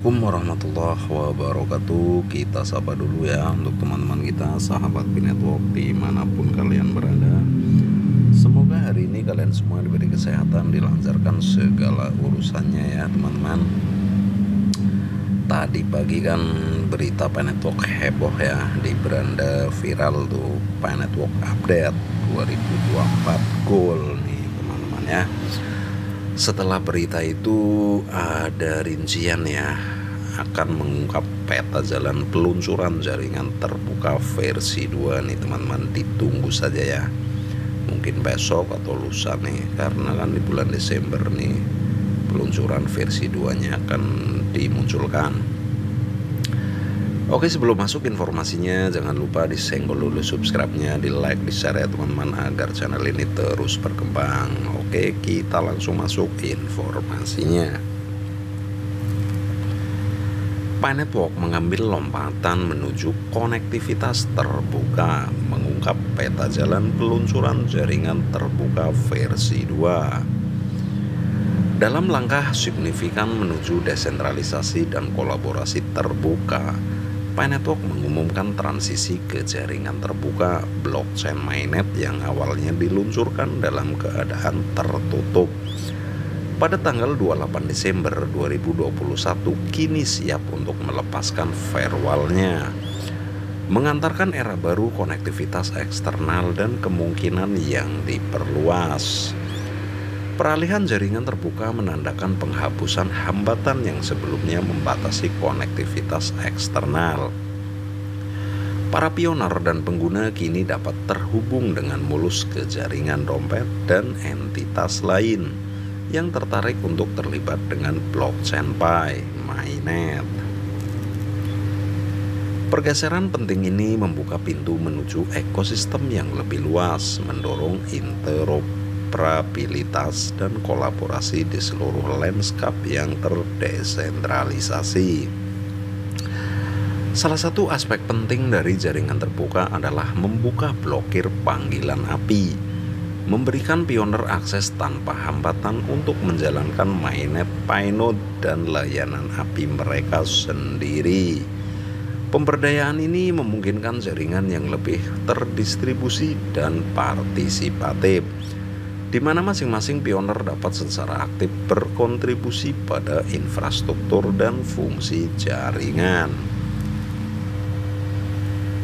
Assalamualaikum warahmatullahi wabarakatuh. Kita sapa dulu ya untuk teman-teman kita, sahabat Binetwork dimanapun kalian berada. Semoga hari ini kalian semua diberi kesehatan, dilancarkan segala urusannya ya teman-teman. Tadi pagi kan berita Binetwork heboh ya, di beranda viral tuh Binetwork update 2024 goal nih teman-teman ya. Setelah berita itu ada rincian ya, akan mengungkap peta jalan peluncuran jaringan terbuka versi 2 nih teman-teman. Ditunggu saja ya, mungkin besok atau lusa nih, karena kan di bulan Desember nih peluncuran versi 2 nya akan dimunculkan. Oke, sebelum masuk informasinya, jangan lupa disenggol dulu subscribe-nya, di like, di share ya teman-teman, agar channel ini terus berkembang. Oke, kita langsung masuk informasinya. Binetwork mengambil lompatan menuju konektivitas terbuka, mengungkap peta jalan peluncuran jaringan terbuka versi 2. Dalam langkah signifikan menuju desentralisasi dan kolaborasi terbuka, Binetwork mengumumkan transisi ke jaringan terbuka blockchain mainnet yang awalnya diluncurkan dalam keadaan tertutup pada tanggal 28 Desember 2021 kini siap untuk melepaskan firewall-nya, mengantarkan era baru konektivitas eksternal dan kemungkinan yang diperluas. Peralihan jaringan terbuka menandakan penghapusan hambatan yang sebelumnya membatasi konektivitas eksternal. Para pioner dan pengguna kini dapat terhubung dengan mulus ke jaringan dompet dan entitas lain yang tertarik untuk terlibat dengan blockchain Pi mainnet. Pergeseran penting ini membuka pintu menuju ekosistem yang lebih luas, mendorong interoperabilitas dan kolaborasi di seluruh lanskap yang terdesentralisasi. Salah satu aspek penting dari jaringan terbuka adalah membuka blokir panggilan API, memberikan pioner akses tanpa hambatan untuk menjalankan mainnet Pinode dan layanan API mereka sendiri. Pemberdayaan ini memungkinkan jaringan yang lebih terdistribusi dan partisipatif, di mana masing-masing pioner dapat secara aktif berkontribusi pada infrastruktur dan fungsi jaringan.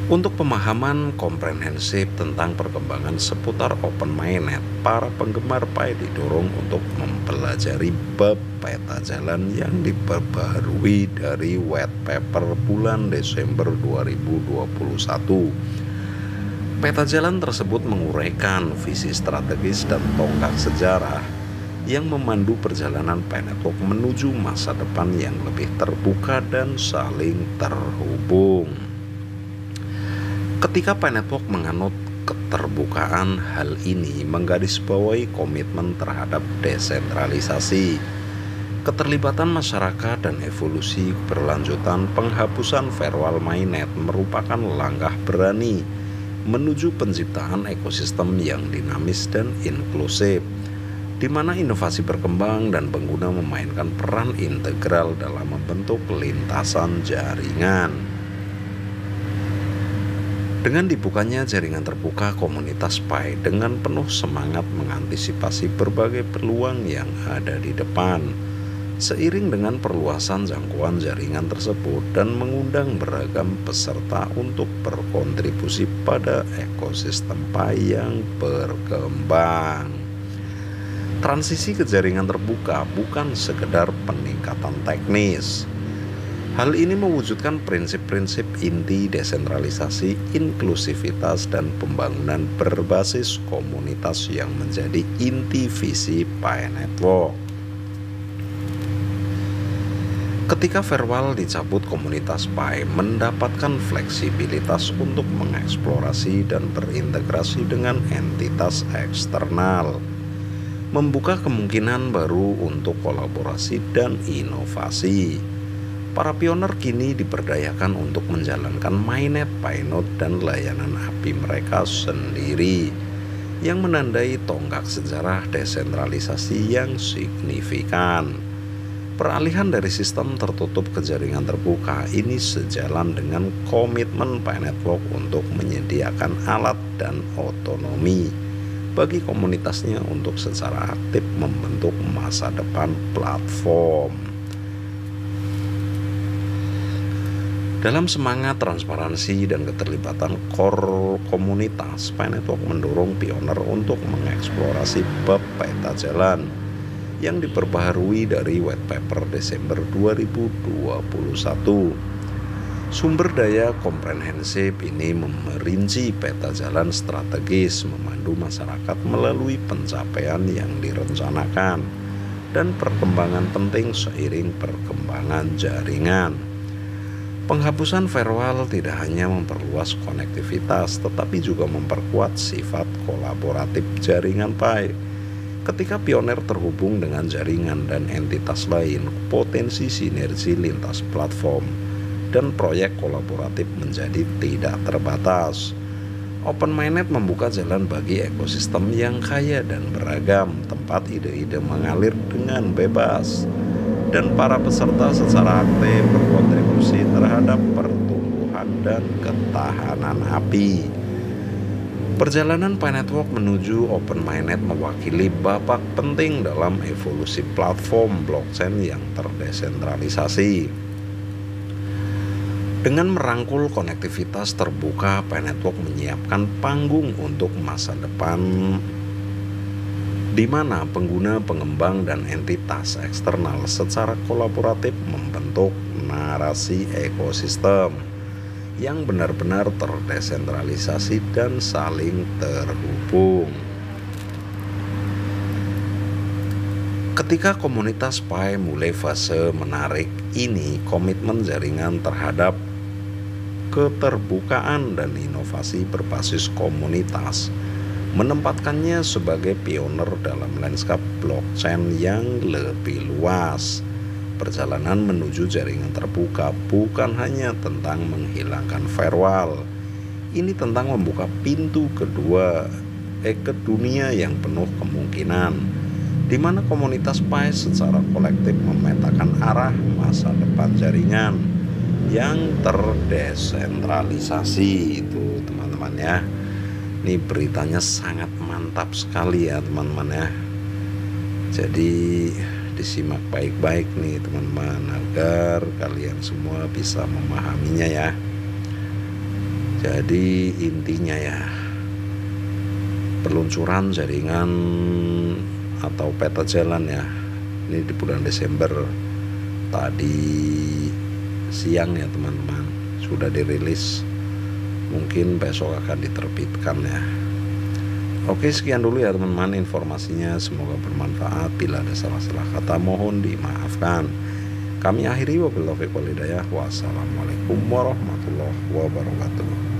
Untuk pemahaman komprehensif tentang perkembangan seputar Open Mainnet, para penggemar Pi didorong untuk mempelajari bab peta jalan yang diperbarui dari white paper bulan Desember 2021. Peta jalan tersebut menguraikan visi strategis dan tonggak sejarah yang memandu perjalanan Binetwork menuju masa depan yang lebih terbuka dan saling terhubung. Ketika Binetwork menganut keterbukaan, hal ini menggarisbawahi komitmen terhadap desentralisasi, keterlibatan masyarakat, dan evolusi berlanjutan. Penghapusan firewall mainnet merupakan langkah berani menuju penciptaan ekosistem yang dinamis dan inklusif, di mana inovasi berkembang dan pengguna memainkan peran integral dalam membentuk lintasan jaringan. Dengan dibukanya jaringan terbuka, komunitas Pi dengan penuh semangat mengantisipasi berbagai peluang yang ada di depan, seiring dengan perluasan jangkauan jaringan tersebut dan mengundang beragam peserta untuk berkontribusi pada ekosistem Pi yang berkembang. Transisi ke jaringan terbuka bukan sekedar peningkatan teknis. Hal ini mewujudkan prinsip-prinsip inti desentralisasi, inklusivitas, dan pembangunan berbasis komunitas yang menjadi inti visi Binetwork. Ketika firewall dicabut, komunitas Pi mendapatkan fleksibilitas untuk mengeksplorasi dan berintegrasi dengan entitas eksternal, membuka kemungkinan baru untuk kolaborasi dan inovasi. Para pioner kini diberdayakan untuk menjalankan mainnet Pinode dan layanan API mereka sendiri, yang menandai tonggak sejarah desentralisasi yang signifikan. Peralihan dari sistem tertutup ke jaringan terbuka ini sejalan dengan komitmen Pi Network untuk menyediakan alat dan otonomi bagi komunitasnya untuk secara aktif membentuk masa depan platform. Dalam semangat transparansi dan keterlibatan core komunitas, Pi Network mendorong pioner untuk mengeksplorasi bab peta jalan yang diperbaharui dari white paper Desember 2021. Sumber daya komprehensif ini merinci peta jalan strategis memandu masyarakat melalui pencapaian yang direncanakan dan perkembangan penting seiring perkembangan jaringan. Penghapusan firewall tidak hanya memperluas konektivitas, tetapi juga memperkuat sifat kolaboratif jaringan Pi. Ketika pioner terhubung dengan jaringan dan entitas lain, potensi sinergi lintas platform dan proyek kolaboratif menjadi tidak terbatas. Open-minded membuka jalan bagi ekosistem yang kaya dan beragam, tempat ide-ide mengalir dengan bebas, dan para peserta secara aktif berkontribusi terhadap pertumbuhan dan ketahanan API. Perjalanan Pi Network menuju open-minded mewakili babak penting dalam evolusi platform blockchain yang terdesentralisasi. Dengan merangkul konektivitas terbuka, Pi Network menyiapkan panggung untuk masa depan di mana pengguna, pengembang, dan entitas eksternal secara kolaboratif membentuk narasi ekosistem yang benar-benar terdesentralisasi dan saling terhubung. Ketika komunitas Pi mulai fase menarik ini, komitmen jaringan terhadap keterbukaan dan inovasi berbasis komunitas menempatkannya sebagai pioner dalam lanskap blockchain yang lebih luas. Perjalanan menuju jaringan terbuka bukan hanya tentang menghilangkan firewall. Ini tentang membuka pintu kedua ke dunia yang penuh kemungkinan, di mana komunitas Pi secara kolektif memetakan arah masa depan jaringan yang terdesentralisasi. Itu teman-teman ya. Ini beritanya sangat mantap sekali ya teman-teman ya. Jadi disimak baik-baik nih teman-teman agar kalian semua bisa memahaminya ya. Jadi intinya ya, peluncuran jaringan atau peta jalan ya, ini di bulan Desember tadi siang ya teman-teman, sudah dirilis. Mungkin besok akan diterbitkan ya. Oke, sekian dulu ya teman-teman informasinya, semoga bermanfaat. Bila ada salah-salah kata mohon dimaafkan. Kami akhiri wabillahi taufiq wal hidayah. Wassalamualaikum warahmatullahi wabarakatuh.